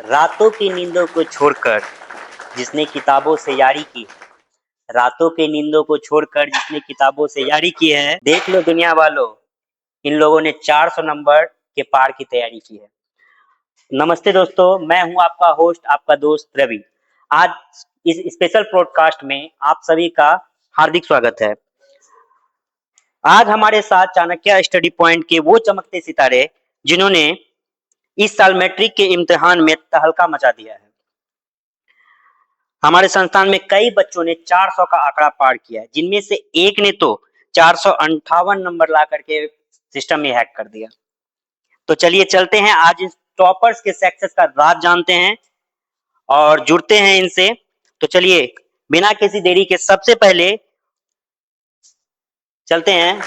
रातों की नींदों को छोड़कर जिसने किताबों से यारी की है, रातों की नींदों को छोड़कर जिसने किताबों से यारी की है, देख लो दुनिया वालों, इन लोगों ने 400 नंबर के पार की तैयारी की है। नमस्ते दोस्तों, मैं हूं आपका होस्ट, आपका दोस्त रवि। आज इस स्पेशल पॉडकास्ट में आप सभी का हार्दिक स्वागत है। आज हमारे साथ चाणक्य स्टडी पॉइंट के वो चमकते सितारे जिन्होंने इस साल मैट्रिक के इम्तिहान में तहलका मचा दिया है। हमारे संस्थान में कई बच्चों ने 400 का आंकड़ा पार किया है, जिनमें से एक ने तो 458 नंबर ला करके सिस्टम में हैक कर दिया। तो चलिए चलते हैं, आज इस टॉपर्स के सक्सेस का राज जानते हैं और जुड़ते हैं इनसे। तो चलिए बिना किसी देरी के सबसे पहले चलते हैं।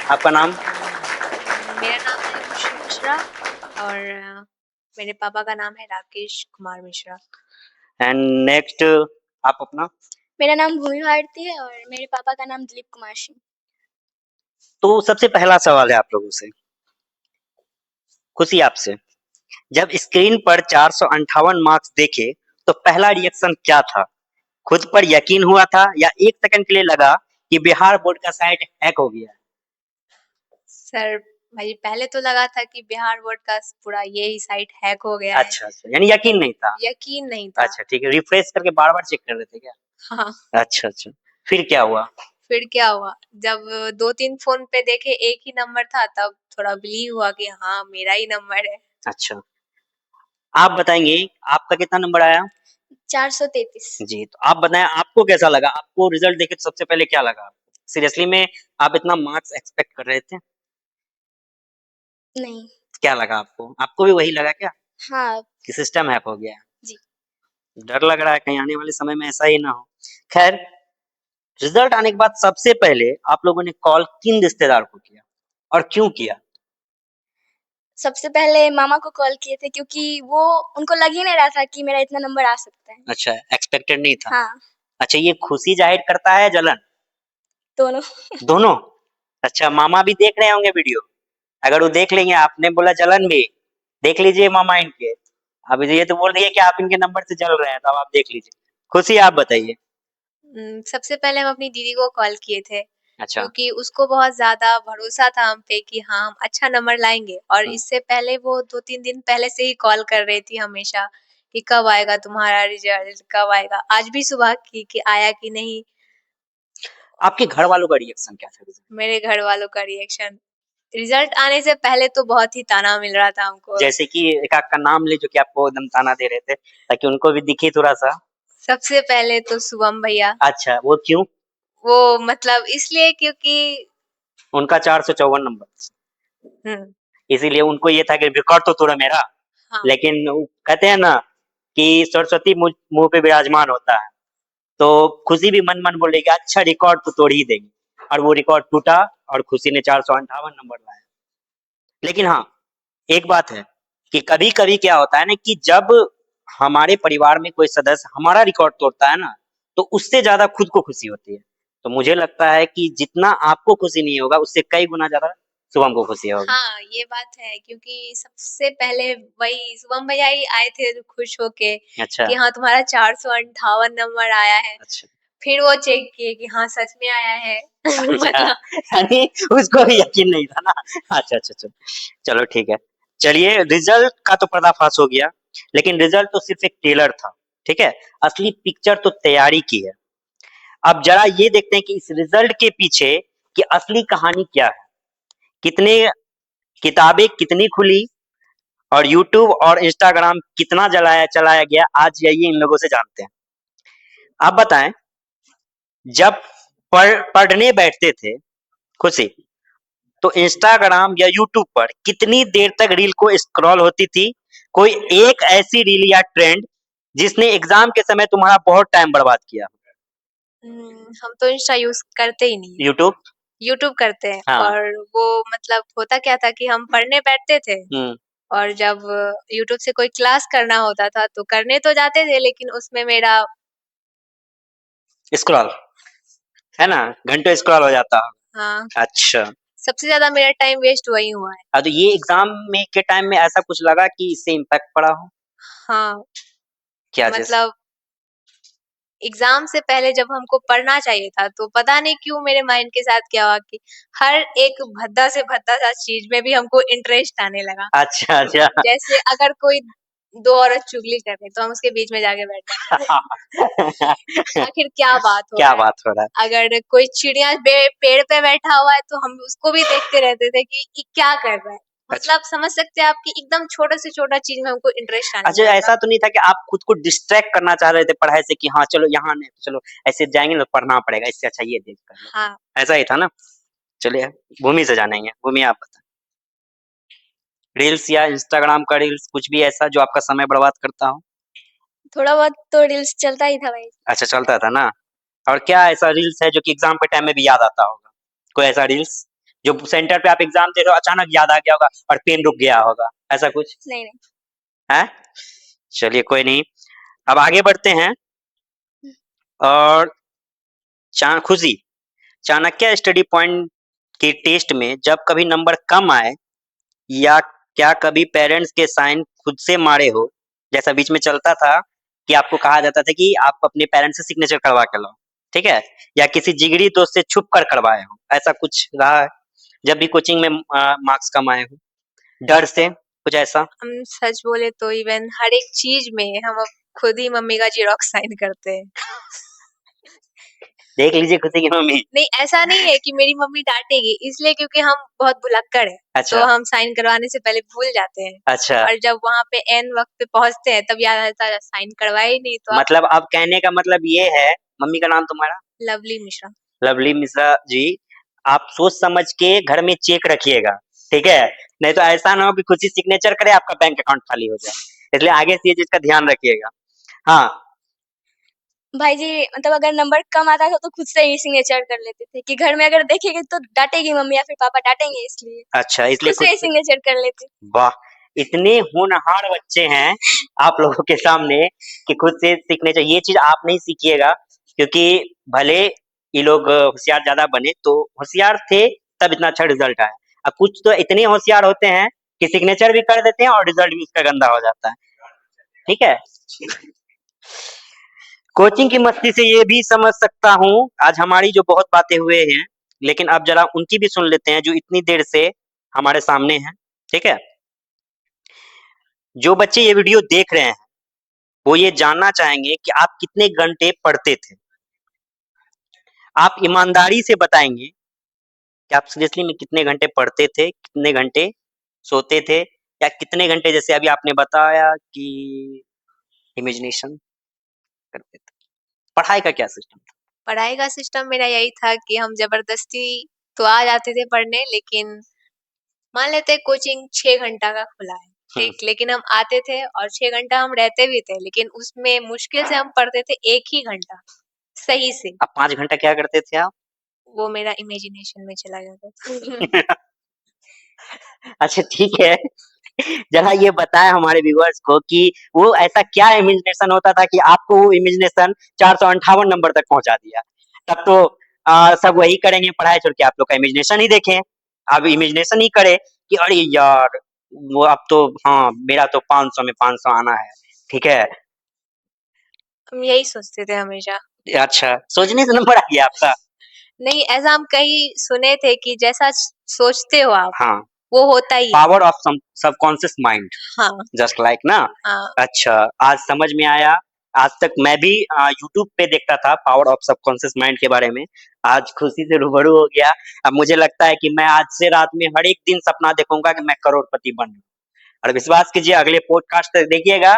आपका नाम? मेरा नाम है खुशी मिश्रा और मेरे पापा का नाम है राकेश कुमार मिश्रा। एंड नेक्स्ट आप अपना? मेरा नाम भूमि भारती है और मेरे पापा का नाम दिलीप कुमार सिंह। तो सबसे पहला सवाल है आप लोगों से, खुशी आपसे, जब स्क्रीन पर 458 मार्क्स देखे तो पहला रिएक्शन क्या था? खुद पर यकीन हुआ था या एक सेकंड के लिए लगा कि बिहार बोर्ड का साइट हैक हो गया? सर भाई पहले तो लगा था कि बिहार बोर्ड का पूरा यही साइट हैक हो गया है। अच्छा, यानी यकीन नहीं था? यकीन नहीं था। अच्छा ठीक है, रिफ्रेश करके बार-बार चेक कर रहे थे क्या? हाँ। अच्छा, फिर क्या हुआ? फिर क्या हुआ, जब 2-3 फोन पे देखे एक ही नंबर था, तब थोड़ा बिलीव हुआ कि हाँ मेरा ही नंबर है। अच्छा, आप बताएंगे आपका कितना नंबर आया? 433। जी, तो आप बताएं आपको कैसा लगा? आपको रिजल्ट देखे तो सबसे पहले क्या लगा? सीरियसली में आप इतना मार्क्स एक्सपेक्ट कर रहे थे? नहीं। क्या लगा आपको? आपको भी वही लगा क्या हाँ कि सिस्टम हैक हो गया? जी। डर लग रहा है कहीं आने वाले समय में ऐसा ही ना हो। खैर, रिजल्ट आने के बाद सबसे पहले आप लोगों ने कॉल किन रिश्तेदार को किया और क्यों किया? सबसे पहले मामा को कॉल किए थे क्योंकि वो उनको लग ही नहीं रहा था कि मेरा इतना नंबर आ सकता है। अच्छा, एक्सपेक्टेड नहीं था। हाँ, अच्छा, ये खुशी जाहिर करता है या जलन? दोनों। दोनों? अच्छा, मामा भी देख रहे होंगे वीडियो? अगर वो देख लेंगे, आपने बोला जलन भी, देख लीजिए मामा इनके। अब ये तो बोल रही है कि आप इनके नंबर से जल रहे हैं, तो अब आप देख लीजिए। खुशी आप बताइए। सबसे पहले हम अपनी दीदी को कॉल किए थे, अच्छा। क्योंकि उसको बहुत ज़्यादा भरोसा था हम पे कि हाँ, हम अच्छा नंबर लाएँगे, और इससे पहले वो 2-3 दिन पहले से ही कॉल कर रही थी हमेशा कि कब आएगा तुम्हारा रिज़ल्ट, कब आएगा? आज भी सुबह की कि आया कि नहीं? आपके घर वालों का रिएक्शन क्या था? मेरे घर वालों का रिएक्शन, रिज़ल्ट आने से पहले तो बहुत ही ताना मिल रहा था हमको। जैसे कि एक आध का नाम ले जो कि आपको एकदम ताना दे रहे थे, ताकि उनको भी दिखे थोड़ा-सा। सबसे पहले तो शुभम भैया, अच्छा, वो क्यों? वो मतलब इसलिए क्योंकि उनका 454 नंबर, हुँ, इसीलिए उनको ये था कि रिकॉर्ड तो तोड़ा मेरा। हाँ। लेकिन वो कहते हैं ना कि सरस्वती मुँह पे विराजमान होता है, तो खुशी भी मन-मन बोल रही कि अच्छा रिकॉर्ड तो तोड़ ही देंगे, और वो रिकॉर्ड टूटा और खुशी ने 458 नंबर लाया। लेकिन हाँ, एक बात है कि कभी-कभी क्या होता है ना कि जब हमारे परिवार में कोई सदस्य हमारा रिकॉर्ड तोड़ता है ना, तो उससे ज़्यादा खुद को खुशी होती है। तो मुझे लगता है कि जितना आपको खुशी नहीं होगा, उससे कई गुना ज़्यादा शुभम को खुशी होगी। हाँ, ये बात है, क्योंकि सबसे पहले वही शुभम भैया ही आए थे खुश होके अच्छा। कि हाँ, तुम्हारा 458 नंबर आया है। अच्छा। फिर वो चेक किए कि हाँ, सच में आया है। अच्छा, मतलब यानी उसको भी यकीन नहीं था ना। अच्छा। चलो ठीक है। चलिए, रिज़ल्ट का तो पर्दाफ़ाश हो गया, लेकिन रिज़ल्ट तो सिर्फ़ एक टेलर था, ठीक है? असली पिक्चर तो तैयारी की है। अब ज़रा ये देखते हैं कि इस रिज़ल्ट के पीछे की असली कहानी क्या है? कितने किताबें कितनी खुली और यूट्यूब और इंस्टाग्राम कितना चलाया गया, आज आइए इन लोगों से जानते हैं। आप बताएँ, जब पढ़ने बैठते थे खुशी, तो इंस्टाग्राम या यूट्यूब पर कितनी देर तक रील को स्क्रॉल होती थी? कोई एक ऐसी रील या ट्रेंड जिसने एग्ज़ाम के समय तुम्हारा बहुत टाइम बर्बाद किया? हम तो इंस्टा यूज़ करते ही नहीं है। यूट्यूब? यूट्यूब करते हैं, हाँ। और वो मतलब होता क्या था कि हम पढ़ने बैठते थे, हुँ। और जब यूट्यूब से कोई क्लास करना होता था, तो करने तो जाते थे, लेकिन उसमें मेरा स्क्रॉल, है ना? घंटों स्क्रॉल हो जाता। हाँ, अच्छा। सबसे ज़्यादा मेरा टाइम वेस्ट वही हुआ है। हाँ, तो ये एग्ज़ाम में के टाइम में ऐसा कुछ लगा कि इससे इम्पैक्ट पड़ा हो? हाँ, क्या चीज? मतलब एग्ज़ाम से पहले जब हमको पढ़ना चाहिए था, तो पता नहीं क्यों मेरे माइंड के साथ क्या हुआ कि हर एक भद्दा से भद्दा सा चीज़ में भी हमको इंटरेस्ट आने लगा। अच्छा अच्छा। जैसे अगर कोई 2 औरत चुगली कर रही है, तो हम उसके बीच में जाके बैठ जाएँगे। आखिर क्या बात हो क्या रहा है? बात हो रहा है? अगर कोई चिड़िया पेड़ पे बैठा हुआ है, तो हम उसको भी देखते रहते थे कि ये क्या कर रहा है? अच्छा मतलब समझ सकते हैं आप कि एकदम छोटे से छोटा चीज़ में हमको इंटरेस्ट आने अच्छा, लगा था। ऐसा तो नहीं था कि आप खुद को डिस्ट्रैक्ट करना चाह रहे थे पढ़ाई से कि हाँ चलो यहाँ नहीं तो चलो ऐसे जाएंगे ना पढ़ना पड़ेगा, इससे अच्छा ये देख कर लेते हैं। हाँ, ऐसा ही था ना? चलिए भूमि से जानेंगे। भूमि आप बताएं, रील्स या इंस्टाग्राम का रील्स कुछ भी ऐसा जो आपका समय बर्बाद करता हो? थोड़ा बहुत तो रील्स चलता ही था भाई। अच्छा चलता था ना। और क्या ऐसा रील्स है जो कि एग्जाम के टाइम में भी याद आता होगा? कोई ऐसा रील्स जो सेंटर पे आप एग्जाम दे रहे हो अचानक याद आ गया होगा और पेन रुक गया होगा, ऐसा कुछ नहीं, नहीं। है? चलिए कोई नहीं, अब आगे बढ़ते हैं। और खुशी, चाणक्य स्टडी पॉइंट के टेस्ट में जब कभी नंबर कम आए या क्या कभी पेरेंट्स के साइन खुद से मारे हो? जैसा बीच में चलता था कि आपको कहा जाता था कि आप अपने पेरेंट्स से सिग्नेचर करवा के लाओ, ठीक है? या किसी जिगरी दोस्त से छुप कर करवाए हो, ऐसा कुछ रहा है? जब भी कोचिंग में मार्क्स कम आए हो, डर से कुछ ऐसा? हम सच बोले तो इवन हर एक चीज़ में हम अब खुद ही मम्मी का ज़ेरॉक्स साइन करते हैं। देख लीजिए खुशी की मम्मी। नहीं, ऐसा नहीं है कि मेरी मम्मी डाँटेगी, इसलिए क्योंकि हम बहुत भुलक्कड़ हैं, तो अच्छा, हम साइन करवाने से पहले भूल जाते हैं अच्छा। और जब वहाँ पे ऐन वक़्त पे पहुँचते हैं, तब याद आता है साइन करवाया ही नहीं, तो अब मतलब अब कहने का मतलब ये है, मम्मी का नाम तुम्हारा? लवली मिश्रा। लवली मिश्रा जी, आप सोच समझ के घर में चेक रखिएगा, ठीक है? नहीं तो ऐसा ना हो कि खुद ही सिग्नेचर करे आपका बैंक अकाउंट खाली हो जाए। इसलिए आगे से ये चीज़ का ध्यान रखिएगा। हाँ, भाई जी मतलब अगर नंबर कम आता था तो खुद से ही सिग्नेचर कर लेते थे कि घर में अगर देखेंगे तो डाँटेगी मम्मी या फिर पापा डाँटेंगे इसलिए। अच्छा इसलिए खुद खुद से ही से सिग्नेचर कर लेते। वाह! इतने होनहार बच्चे हैं आप लोगों के सामने कि खुद से सिग्नेचर ये चीज़ आप नहीं सीखिएगा क्योंकि भले ये लोग होशियार ज़्यादा बने तो होशियार थे तब इतना अच्छा रिज़ल्ट आया। अब कुछ तो इतने होशियार होते हैं कि सिग्नेचर भी कर देते हैं और रिज़ल्ट भी उसका गंदा हो जाता है। ठीक है? कोचिंग की मस्ती से ये भी समझ सकता हूँ, आज हमारी जो बहुत बातें हुए हैं, लेकिन अब ज़रा उनकी भी सुन लेते हैं जो इतनी देर से हमारे सामने हैं। ठीक है? जो बच्चे ये वीडियो देख रहे हैं, वो ये जानना चाहेंगे कि आप कितने घंटे पढ़ते थे? आप ईमानदारी से बताएँगे कि आप सीरियसली में कितने घंटे पढ़ते थे, कितने घंटे सोते थे या कितने घंटे जैसे अभी आपने बताया कि इमेजिनेशन करते थे? पढ़ाई का क्या सिस्टम था? पढ़ाई का सिस्टम मेरा यही था कि हम ज़बरदस्ती तो आ जाते थे पढ़ने, लेकिन मान लेते हैं कोचिंग 6 घंटा का खुला है, हुँ, ठीक? लेकिन हम आते थे और 6 घंटा हम रहते भी थे, लेकिन उसमें मुश्किल से हम पढ़ते थे 1 ही घंटा, सही से। अब 5 घंटा क्या करते थे आप? वो मेरा इमेजिनेशन में चला जाता था। अच्छा ठीक है। ज़रा ये बताएँ हमारे व्यूअर्स को कि वो ऐसा क्या इमेजिनेशन होता था कि आपको वो इमेजिनेशन 458 नंबर तक पहुँचा दिया? तब तो सब वही करेंगे पढ़ाई छोड़ के आप लोग का इमेजिनेशन ही देखें। अब इमेजिनेशन ही करें कि अरे यार! वो अब तो हाँ, मेरा तो 500 में 500 आना है। ठीक है? हम यही सोचते थे हमेशा। अच्छा, सोचने से नंबर आ गया आपका? नहीं, ऐसा हम कहीं सुने थे कि जैसा सोचते हो आप, हाँ, वो होता ही है। Power of subconscious mind. हाँ, जस्ट लाइक ना। हाँ। अच्छा आज समझ में आया। आज तक मैं भी यूट्यूब पे देखता था पावर ऑफ सबकॉन्शियस माइंड के बारे में। आज खुशी से रूबरू हो गया। अब मुझे लगता है कि मैं आज से रात में हर एक दिन सपना देखूंगा कि मैं करोड़पति बन जाऊं। और विश्वास कीजिए अगले पॉडकास्ट तक देखिएगा।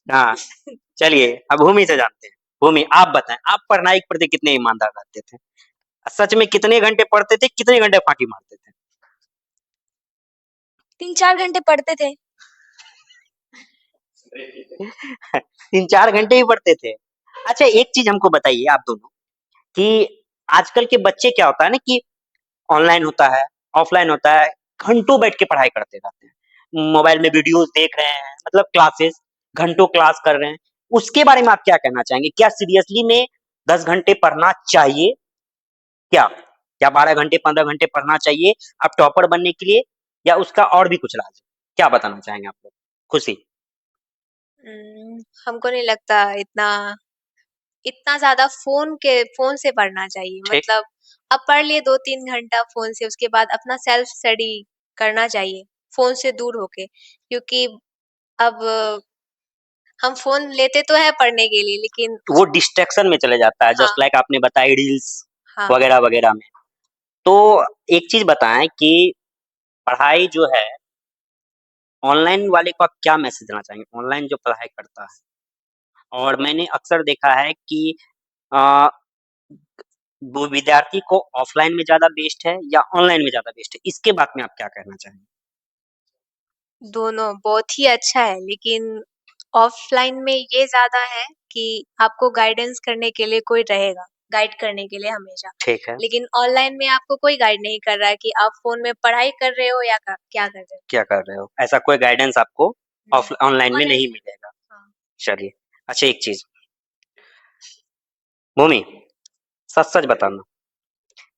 हाँ चलिए अब भूमि से जानते हैं। भूमि आप बताएं आप पढ़ाई के प्रति कितने ईमानदार रहते थे? सच में कितने घंटे पढ़ते थे, कितने घंटे फांकी मारते थे? 3-4 घंटे पढ़ते थे। 3-4 घंटे ही पढ़ते थे। अच्छा एक चीज़ हमको बताइए आप दोनों कि आजकल के बच्चे क्या होता है ना कि ऑनलाइन होता है, ऑफलाइन होता है, घंटों बैठ के पढ़ाई करते रहते हैं। मोबाइल में वीडियोज़ देख रहे हैं, मतलब क्लासेस, घंटों क्लास कर रहे हैं। उसके बारे में आप क्या कहना चाहेंगे? क्या सीरियसली में 10 घंटे पढ़ना चाहिए क्या? क्या 12 घंटे, 15 घंटे पढ़ना चाहिए अब टॉपर बनने के लिए या उसका और भी कुछ राज है? क्या बताना चाहेंगे आप लोग? खुशी? हमको नहीं लगता इतना इतना ज़्यादा फ़ोन से पढ़ना चाहिए। ठीक। मतलब अब पढ़ लिए 2-3 घंटा फ़ोन से, उसके बाद अपना सेल्फ स्टडी करना चाहिए, फ़ोन से दूर होके। क्योंकि अब हम फ़ोन लेते तो हैं पढ़ने के लिए, लेकिन वो डिस्ट्रैक्शन में चले जाता है, हाँ, जस्ट लाइक आपने बताई रील्स हाँ। वगैरह-वगैरह में। तो एक चीज़ बताएँ कि पढ़ाई जो है, ऑनलाइन वाले को आप क्या मैसेज देना चाहेंगे? ऑनलाइन जो पढ़ाई करता है और मैंने अक्सर देखा है कि अ, वो विद्यार्थी को ऑफलाइन में ज़्यादा बेस्ट है या ऑनलाइन में ज़्यादा बेस्ट है? इसके बारे में आप क्या कहना चाहेंगे? दोनों बहुत ही अच्छा है, लेकिन ऑफ़लाइन में ये ज़्यादा है कि आपको गाइडेंस करने के लिए कोई रहेगा, गाइड करने के लिए हमेशा। ठीक है, लेकिन ऑनलाइन में आपको कोई गाइड नहीं कर रहा है कि आप फ़ोन में पढ़ाई कर रहे हो या क्या कर रहे हो? क्या कर रहे हो? ऐसा कोई गाइडेंस आपको नहीं, ऑनलाइन में ऑनलाइन नहीं में मिलेगा। हाँ। चलिए, अच्छा एक चीज़, भूमि सच-सच बताना,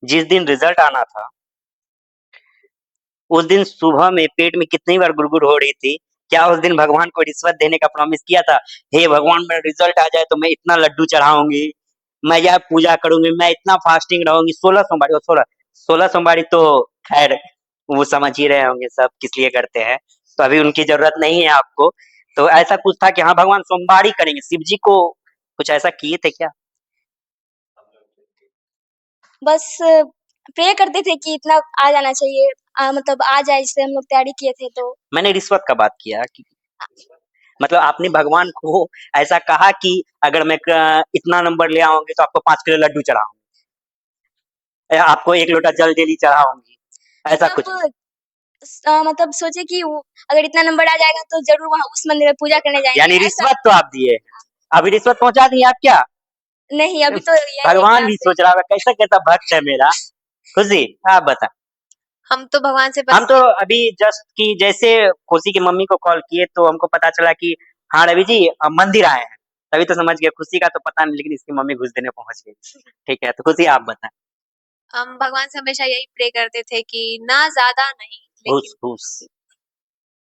जिस दिन रिज़ल्ट आना था, उस दिन सुबह में पेट में कितनी बार गुड़गुड़ हो रही थी? क्या उस दिन भगवान को रिश्वत देने का प्रॉमिस किया था? हे भगवान मेरा रिज़ल्ट आ जाए तो मैं इतना लड्डू चढ़ाऊँगी, मैं यह पूजा करूँगी, मैं इतना फास्टिंग रहूँगी, 16 सोमवारी 16 सोमवारी तो ख़ैर वो समझ ही रहे होंगे सब किस लिए करते हैं, तो अभी उनकी ज़रूरत नहीं है आपको। तो ऐसा कुछ था कि हाँ, भगवान सोमवारी करेंगे, शिव जी को कुछ ऐसा किए थे क्या? बस प्रे करते थे कि इतना आ जाना चाहिए, मतलब आ जाए, जिससे हम लोग तैयारी किए थे तो। मैंने रिश्वत का बात किया कि मतलब आपने भगवान को ऐसा कहा कि अगर मैं इतना नंबर ले आऊँगी तो आपको 5 किलो लड्डू चढ़ाऊँगी या आपको 1 लोटा जल डेली चढ़ाऊँगी, ऐसा कुछ? मतलब मतलब सोचे कि वो अगर इतना नंबर आ जाएगा तो ज़रूर वहाँ उस मंदिर में पूजा करने जाएँगे, यानी ऐसा। रिश्वत तो आप दिए हैं। अभी रिश्वत पहुँचा दिए आप क्या? नहीं, अभी तो यही भगवान एग्ज़ाम भी से। सोच रहा होगा कैसा-कैसा भक्त है मेरा। खुशी, आप बता। हम तो भगवान से हम बस तो अभी जस्ट कि जैसे खुशी की मम्मी को कॉल किए तो हमको पता चला कि हाँ, रवि जी मंदिर आए हैं। तभी तो समझ गए, खुशी का तो पता नहीं लेकिन इसकी मम्मी घुस देने पहुँच गई। ठीक है, तो खुशी आप बताएँ। हम भगवान से हमेशा यही प्रे करते थे कि ना ज़्यादा नहीं, घुस, लेकिन घुस।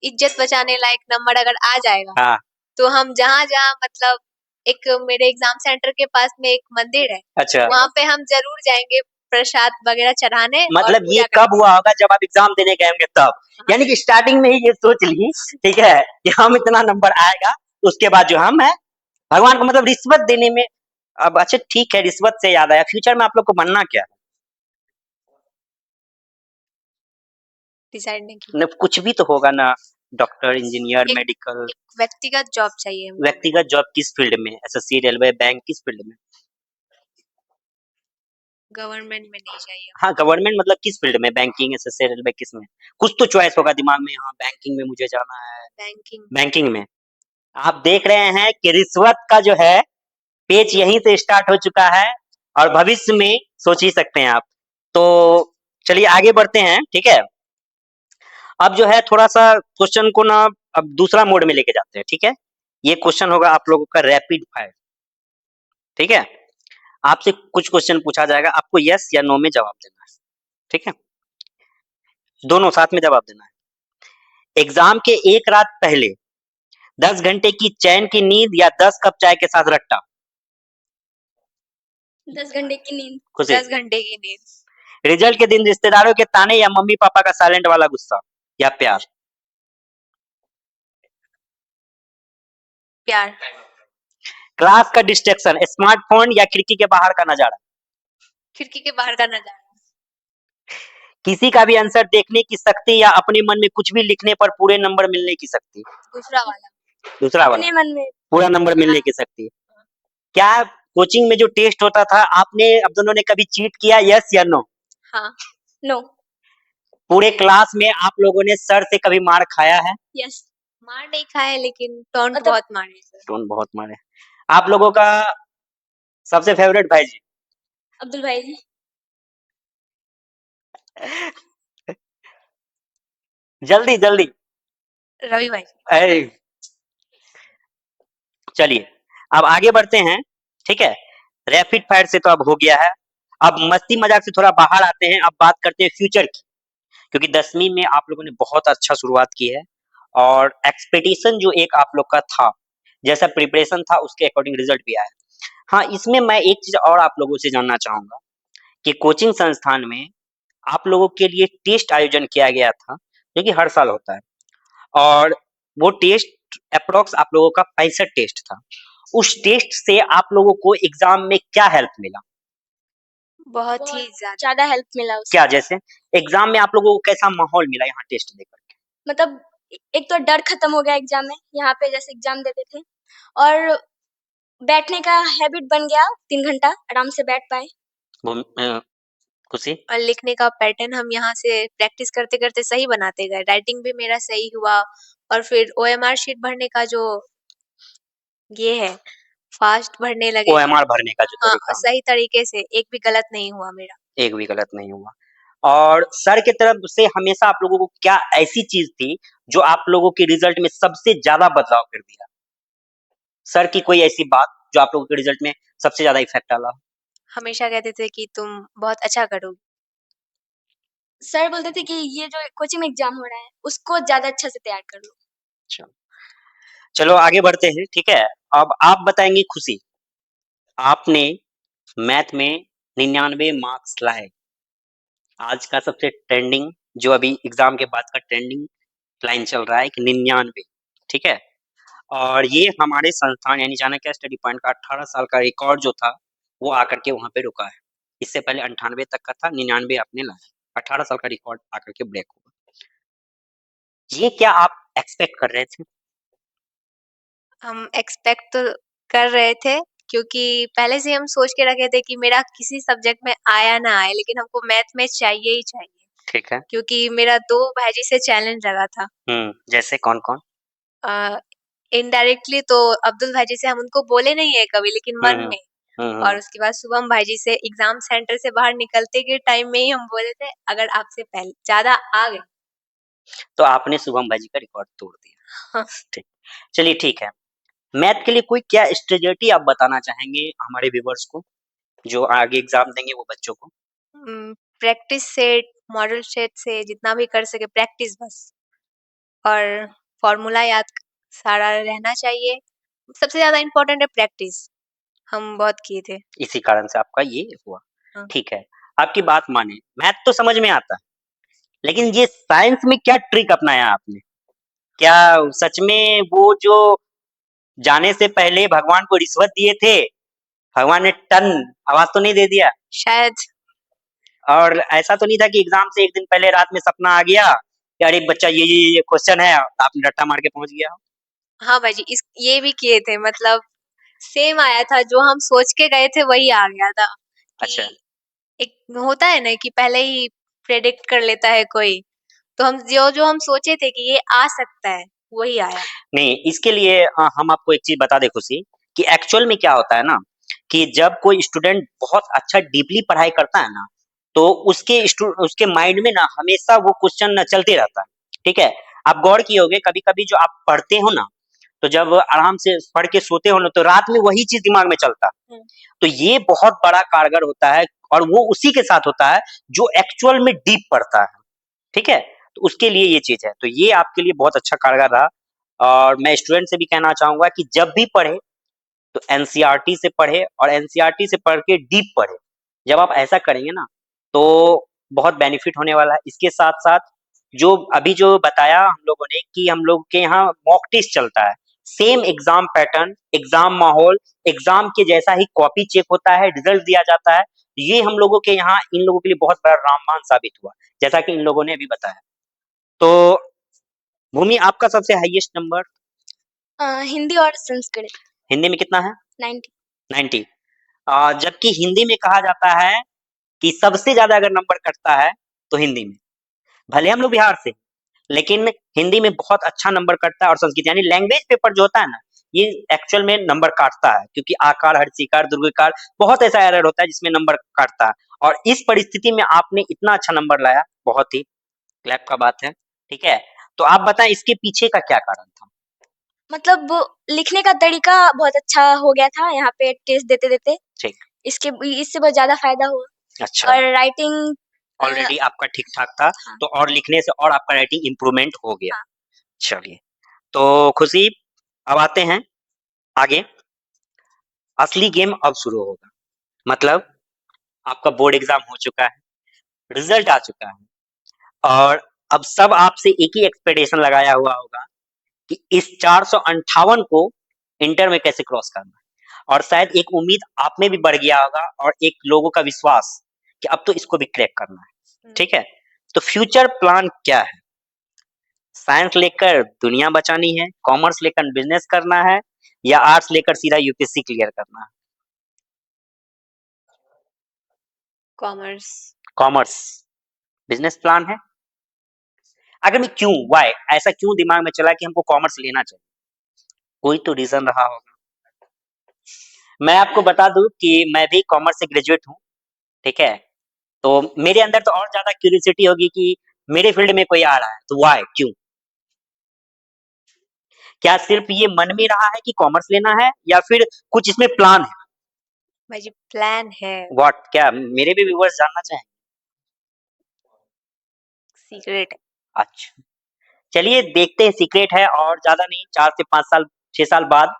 इज़्ज़त बचाने लायक नंबर अगर आ जाएगा, हाँ, तो हम जहाँ-जहाँ मतलब एक मेरे एग्ज़ाम सेंटर के पास में एक मंदिर है, अच्छा। वहाँ पे हम ज़रूर जाएँगे प्रसाद वग़ैरह चढ़ाने और मतलब ये पूजा कब करने। हुआ होगा जब आप एग्ज़ाम देने गए होंगे तब। यानी कि स्टार्टिंग में ही ये सोच ली, ठीक है, कि हम इतना नंबर आएगा, उसके बाद जो हम है, भगवान को मतलब रिश्वत देने में अब अच्छा ठीक है, रिश्वत से याद आया, फ्यूचर में आप लोग को बनना क्या है? डिसाइड नहीं की। मतलब कुछ भी तो होगा ना, डॉक्टर, इंजीनियर, एक मेडिकल, एक व्यक्तिगत जॉब चाहिए हमको। व्यक्तिगत जॉब किस फील्ड में? एसएससी, रेलवे, बैंक किस फील्ड में? गवर्नमेंट में नहीं चाहिए। हाँ, गवर्नमेंट मतलब किस फील्ड में? बैंकिंग, एसएससी, रेलवे किस में? कुछ तो चॉइस होगा दिमाग में, हाँ, बैंकिंग में मुझे जाना है, बैंकिंग। बैंकिंग में। आप देख रहे हैं कि रिश्वत का जो है पेच यहीं से स्टार्ट हो चुका है और भविष्य में सोच ही सकते हैं आप। तो चलिए आगे बढ़ते हैं, ठीक है? अब जो है थोड़ा-सा क्वेश्चन को ना अब दूसरा मोड में लेके जाते हैं, ठीक है? ये क्वेश्चन होगा आप लोगों का रैपिड फायर, ठीक है? आपसे कुछ क्वेश्चन पूछा जाएगा, आपको यस या नो में जवाब देना है, ठीक है? दोनों साथ में जवाब देना है। एग्ज़ाम के 1 रात पहले 10 घंटे की चैन की नींद या 10 कप चाय के साथ रट्टा? 10 घंटे की नींद। खुशी। 10 घंटे की नींद। रिजल्ट के दिन रिश्तेदारों के ताने या मम्मी-पापा का साइलेंट वाला गुस्सा या प्यार? प्यार। क्लास का डिस्ट्रैक्शन, स्मार्टफ़ोन या खिड़की के बाहर का नज़ारा? खिड़की के बाहर का नज़ारा। किसी का भी आंसर देखने की शक्ति या अपने मन में कुछ भी लिखने पर पूरे नंबर मिलने की शक्ति? दूसरा वाला। दूसरा वाला, अपने मन में। पूरा नंबर मिलने हाँ, की शक्ति। क्या कोचिंग में जो टेस्ट होता था, आपने अब दोनों ने कभी चीट किया, यस या नो? हाँ, नो। पूरे क्लास में आप लोगों ने सर से कभी मार खाया है? यस। मार नहीं खाए लेकिन टॉन्ट मतलब बहुत मारे सर। टोन बहुत मारे। आप लोगों का सबसे फेवरेट भाई जी? अब्दुल भाई जी। जल्दी, जल्दी। रवि भाई। अरे! चलिए, अब आगे बढ़ते हैं, ठीक है? रैपिड फायर से तो अब हो गया है। अब मस्ती-मज़ाक से थोड़ा बाहर आते हैं, अब बात करते हैं फ्यूचर की। क्योंकि 10वीं में आप लोगों ने बहुत अच्छा शुरुआत की है और एक्सपेक्टेशन जो एक आप लोग का था, जैसा प्रिपरेशन था उसके अकॉर्डिंग रिजल्ट भी आया। हाँ, इसमें मैं एक चीज और आप लोगों से जानना चाहूंगा कि कोचिंग संस्थान में आप लोगों के लिए टेस्ट आयोजन किया गया था, जो कि हर साल होता है, और वो टेस्ट अप्रोक्स आप लोगों का 65 टेस्ट था। उस टेस्ट से आप लोगों को एग्जाम में क्या हेल्प मिला? बहुत ही बहुत ज्यादा। ज़्यादा हेल्प मिला उससे। क्या जैसे एग्जाम में आप लोगों को कैसा माहौल मिला यहाँ टेस्ट देकर के? मतलब एक तो डर खत्म हो गया एग्ज़ाम में, यहाँ पे जैसे एग्ज़ाम देते थे और बैठने का हैबिट बन गया, 3 घंटा आराम से बैठ पाए। खुशी? और लिखने का पैटर्न हम यहाँ से प्रैक्टिस करते-करते सही बनाते गए। राइटिंग भी मेरा सही हुआ और फिर ओएमआर शीट भरने का जो ये है, फास्ट भरने लगे। ओएमआर भरने का जो हाँ, तरीका, सही तरीके से एक भी गलत नहीं हुआ मेरा। एक भी गलत नहीं हुआ। और सर की तरफ से हमेशा आप लोगों को क्या ऐसी चीज थी जो आप लोगों के रिजल्ट में सबसे ज्यादा बदलाव कर दिया? सर की कोई ऐसी बात जो आप लोगों के रिजल्ट में सबसे ज्यादा इफेक्ट डाला? हमेशा कहते थे कि तुम बहुत अच्छा करोगी। सर बोलते थे कि ये जो कोचिंग में एग्ज़ाम हो रहा है, उसको ज़्यादा अच्छा से तैयार कर लो। अच्छा, चलो आगे बढ़ते हैं, ठीक है? अब आप बताएंगी खुशी, आपने मैथ में 99 मार्क्स लाए। आज का सबसे ट्रेंडिंग, जो अभी एग्जाम के बाद का ट्रेंडिंग लाइन चल रहा है कि 99, ठीक है? और ये हमारे संस्थान यानी चाणक्य स्टडी पॉइंट का 18 साल का रिकॉर्ड जो था, वो आकर के वहाँ पे रुका है। इससे पहले 98 तक का था, 99 आपने लाया। 18 साल का रिकॉर्ड आकर के ब्रेक हुआ। ये क्या आप एक्सपेक्ट कर रहे थे? हम एक्सपेक्ट तो कर रहे थे क्योंकि पहले से हम सोच के रखे थे कि मेरा किसी सब्जेक्ट में आया ना आए लेकिन हमको मैथ में चाहिए ही चाहिए। ठीक है। क्योंकि मेरा 2 भाईजी से चैलेंज लगा था। जैसे कौन-कौन? अ, इनडायरेक्टली तो अब्दुल भाईजी से हम उनको बोले नहीं है कभी लेकिन हुँ, मन हुँ। में। हुँ, और हुँ। उसके बाद शुभम भाईजी से एग्ज़ाम सेंटर से बाहर निकलते के टाइम में ही हम बोले थे अगर आपसे पहले ज़्यादा आ गए। तो आपने शुभम भाई जी का रिकॉर्ड तोड़ दिया। हाँ, ठीक। चलिए ठीक है। मैथ के लिए कोई क्या स्ट्रेटेजी आप बताना चाहेंगे हमारे व्यूअर्स को, जो आगे एग्ज़ाम देंगे वो बच्चों को? प्रैक्टिस सेट, मॉडल सेट से जितना भी कर सके प्रैक्टिस बस। और फ़ॉर्मूला याद सारा रहना चाहिए। सबसे ज़्यादा इम्पोर्टेंट है प्रैक्टिस, हम बहुत किए थे। इसी कारण से आपका ये हुआ। हाँ। ठीक है, आपकी बात माने, मैथ तो समझ में आता है, लेकिन ये साइंस में क्या ट्रिक अपनाया आपने? क्या सच में वो जो जाने से पहले भगवान को रिश्वत दिए थे, भगवान ने टन आवाज़ तो नहीं दे दिया? शायद और ऐसा तो नहीं था कि एग्ज़ाम से 1 दिन पहले रात में सपना आ गया कि अरे बच्चा ये क्वेश्चन है, आपने रट्टा मार के पहुँच गया हो? हाँ भाईजी इस ये भी किए थे मतलब सेम आया था जो हम सोच के गए थे वही आ गया था अच्छा। कि एक होता है ना कि पहले ही प्रेडिक्ट कर लेता है कोई, तो हम जो-जो हम सोचे थे कि ये आ सकता है, वही आया। नहीं, इसके लिए हम आपको एक चीज़ बता दें खुशी, कि एक्चुअल में क्या होता है ना, कि जब कोई स्टूडेंट बहुत अच्छा डीपली पढ़ाई करता है ना, तो उसके माइंड में ना हमेशा वो क्वेश्चन ना चलते रहता है, ठीक है? आप गौर किए होंगे कभी-कभी जो आप पढ़ते हो ना, तो जब आराम से पढ़ के सोते हो ना, तो रात में वही चीज़ दिमाग में चलता है। हुँ। तो ये बहुत बड़ा कारगर होता है और वो उसी के साथ होता है, जो एक्चुअल में डीप पढ़ता है, ठीक है? तो उसके लिए ये चीज़ है। तो ये आपके लिए बहुत अच्छा कारगर रहा। और मैं स्टूडेंट से भी कहना चाहूँगा कि जब भी पढ़े तो एनसीईआरटी से पढ़े और एनसीईआरटी से पढ़ के डीप पढ़े। जब आप ऐसा करेंगे ना तो बहुत बेनिफिट होने वाला है। इसके साथ-साथ जो अभी जो बताया हम लोगों ने कि हम लोग के यहाँ मॉक टेस्ट चलता है। सेम एग्ज़ाम पैटर्न, एग्ज़ाम माहौल, एग्ज़ाम के जैसा ही कॉपी चेक होता है, रिज़ल्ट दिया जाता है। ये हम लोगों के यहाँ इन लोगों के लिए बहुत बड़ा रामबाण साबित हुआ, जैसा कि इन लोगों ने अभी बताया। तो भूमि आपका सबसे हाईएस्ट नंबर हिंदी और संस्कृत हिंदी में कितना है? 90। 90। जबकि हिंदी में कहा जाता है कि सबसे ज़्यादा अगर नंबर कटता है तो हिंदी में। भले हम लोग बिहार से, लेकिन हिंदी में बहुत अच्छा नंबर कटता है और संस्कृत यानी लैंग्वेज पेपर जो होता है ना, ये एक्चुअल में नंबर काटता है क्योंकि आकार, हर्षिकार, दीर्घिकार बहुत ऐसा एरर होता है जिसमें नंबर काटता है। और इस परिस्थिति में आपने इतना अच्छा नंबर लाया, बहुत ही क्लैप का बात है, ठीक है? तो आप बताएँ इसके पीछे का क्या कारण था? मतलब वो लिखने का तरीका बहुत अच्छा हो गया था यहाँ पे टेस्ट देते-देते। ठीक, इससे बहुत ज़्यादा फ़ायदा हुआ अच्छा। और राइटिंग ऑलरेडी आपका ठीक-ठाक था, हाँ, तो और लिखने से और आपका राइटिंग इम्प्रूवमेंट हो गया। हाँ। चलिए, तो खुशी अब आते हैं आगे। असली गेम अब शुरू होगा। मतलब आपका बोर्ड एग्ज़ाम हो चुका है, रिज़ल्ट आ चुका है और अब सब आपसे एक ही एक्सपेक्टेशन लगाया हुआ होगा कि इस 458 को इंटर में कैसे क्रॉस करना है। और शायद एक उम्मीद आप में भी बढ़ गया होगा और एक लोगों का विश्वास कि अब तो इसको भी क्रैक करना है, ठीक है? तो फ्यूचर प्लान क्या है? साइंस लेकर दुनिया बचानी है, कॉमर्स लेकर बिज़नेस करना है या आर्ट्स लेकर सीधा यूपीएससी क्लियर करना है? कॉमर्स। कॉमर्स, बिज़नेस प्लान है? अगर मैं क्यों, व्हाय ऐसा क्यों दिमाग में चला कि हमको कॉमर्स लेना चाहिए? कोई तो रीज़न रहा होगा। मैं आपको बता दूँ कि मैं भी कॉमर्स से ग्रेजुएट हूँ, ठीक है? तो मेरे अंदर तो और ज़्यादा क्यूरियोसिटी होगी कि मेरे फील्ड में कोई आ रहा है, तो व्हाय क्यों? क्या सिर्फ़ ये मन में रहा है कि कॉमर्स लेना है या फिर कुछ इसमें प्लान है? भाई जी प्लान है, व्हाट क्या मेरे भी व्यूअर्स जानना चाहेंगे? सीक्रेट है। अच्छा, चलिए देखते हैं सीक्रेट है और ज़्यादा नहीं 4 से 5 साल 6 साल बाद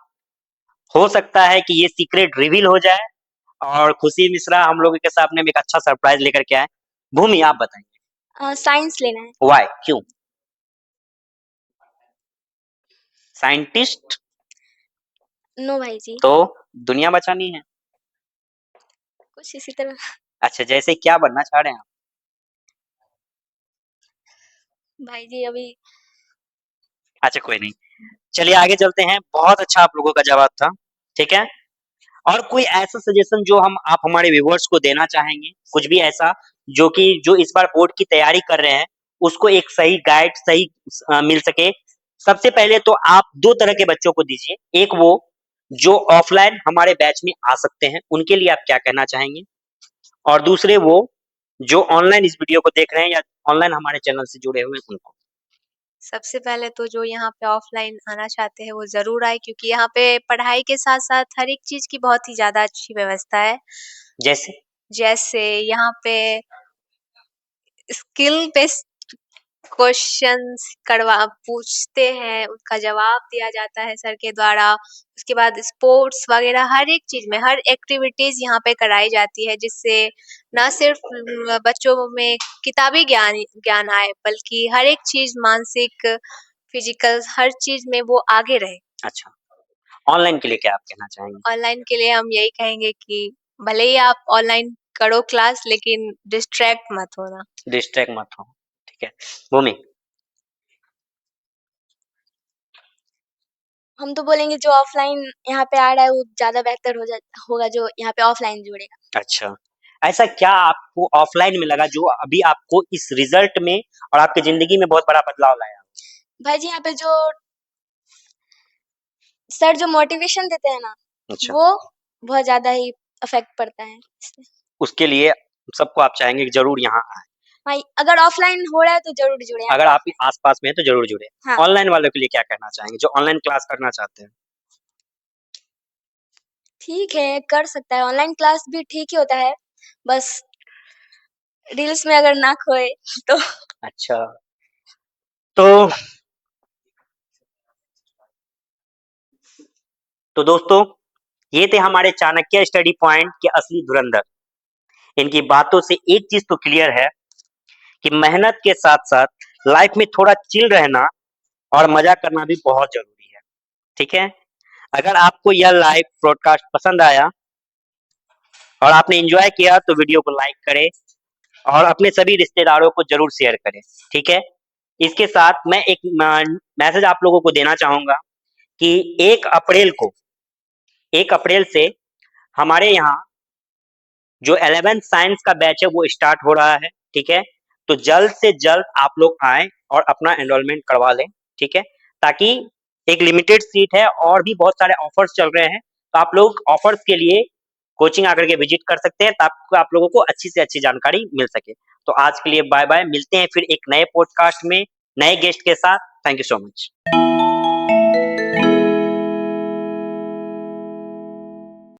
हो सकता है कि ये सीक्रेट रिवील हो जाए और खुशी मिश्रा हम लोगों के सामने में एक अच्छा सरप्राइज़ लेकर के आएँ। भूमि आप बताइए, साइंस लेना है। व्हाय क्यों? साइंटिस्ट नो भाई जी, तो दुनिया बचानी है। कुछ इसी तरह। अच्छा, जैसे क्या बनना चाह रहे हैं आप? भाई जी अभी अच्छा कोई नहीं, चलिए आगे चलते हैं। बहुत अच्छा आप लोगों का जवाब था, ठीक है? और कोई ऐसा सजेशन जो आप हमारे व्यूअर्स को देना चाहेंगे? कुछ भी ऐसा जो इस बार बोर्ड की तैयारी कर रहे हैं, उसको एक सही गाइड सही मिल सके। सबसे पहले तो आप 2 तरह के बच्चों को दीजिए। एक वो जो ऑफलाइन हमारे बैच में आ सकते हैं, उनके लिए आप क्या कहना चाहेंगे? और दूसरे वो जो ऑनलाइन इस वीडियो को देख रहे हैं या ऑनलाइन हमारे चैनल से जुड़े हुए हैं उनको। सबसे पहले तो जो यहाँ पे ऑफलाइन आना चाहते हैं वो ज़रूर आएँ क्योंकि यहाँ पे पढ़ाई के साथ-साथ हर एक चीज़ की बहुत ही ज़्यादा अच्छी व्यवस्था है। जैसे जैसे यहाँ पे स्किल बेस्ड क्वेश्चंस करवा पूछते हैं, उसका जवाब दिया जाता है सर के द्वारा। उसके बाद स्पोर्ट्स वगैरह हर एक चीज़ में, हर एक्टिविटीज़ यहाँ पे कराई जाती है जिससे ना सिर्फ बच्चों में किताबी ज्ञान आए बल्कि हर एक चीज़ मानसिक, फिजिकल हर चीज़ में वो आगे रहे। अच्छा, ऑनलाइन के लिए क्या आप कहना चाहेंगे? ऑनलाइन के लिए हम यही कहेंगे कि भले ही आप ऑनलाइन करो क्लास लेकिन डिस्ट्रैक्ट मत होना। डिस्ट्रैक्ट मत हो, ठीक है? भूमि हम तो बोलेंगे जो ऑफलाइन यहाँ पे आ रहा है वो ज़्यादा बेहतर होगा जो यहाँ पे ऑफलाइन जुड़ेगा। अच्छा, ऐसा क्या आपको ऑफलाइन में लगा जो अभी आपको इस रिज़ल्ट में और आपकी ज़िंदगी में बहुत बड़ा बदलाव लाया? भाई जी यहाँ पे जो सर जो मोटिवेशन देते हैं ना, अच्छा, वो बहुत ज़्यादा ही इफ़ेक्ट पड़ता है इससे। उसके लिए सबको आप चाहेंगे कि ज़रूर यहाँ आएँ। हाँ, अगर ऑफलाइन हो रहा है तो ज़रूर जुड़ें यहाँ अगर पे आप ऑफलाइन। आस-पास में हैं तो ज़रूर जुड़ें। हाँ, ऑनलाइन वालों के लिए क्या कहना चाहेंगे जो ऑनलाइन क्लास करना चाहते हैं? ठीक है कर सकता है, ऑनलाइन क्लास भी ठीक ही होता है, बस रील्स में अगर ना खोए तो अच्छा, तो दोस्तों ये थे हमारे चाणक्य स्टडी पॉइंट के असली धुरंधर। इनकी बातों से एक चीज़ तो क्लियर है कि मेहनत के साथ-साथ लाइफ में थोड़ा चिल रहना और मज़ा करना भी बहुत ज़रूरी है, ठीक है? अगर आपको यह लाइव ब्रॉडकास्ट पसंद आया और आपने एन्जॉय किया तो वीडियो को लाइक करें और अपने सभी रिश्तेदारों को ज़रूर शेयर करें, ठीक है? इसके साथ मैं एक मैसेज आप लोगों को देना चाहूँगा कि 1 अप्रैल से हमारे यहाँ जो 11th साइंस का बैच है वो स्टार्ट हो रहा है, ठीक है? तो जल्द से जल्द आप लोग आएँ और अपना एनरोलमेंट करवा लें, ठीक है? ताकि एक लिमिटेड सीट है और भी बहुत सारे ऑफर्स चल रहे हैं, तो आप लोग ऑफर्स के लिए कोचिंग आकर के विजिट कर सकते हैं ताकि आप लोगों को अच्छी से अच्छी जानकारी मिल सके। तो आज के लिए बाय-बाय, मिलते हैं फिर एक नए पॉडकास्ट में, नए गेस्ट के साथ। Thank you so much.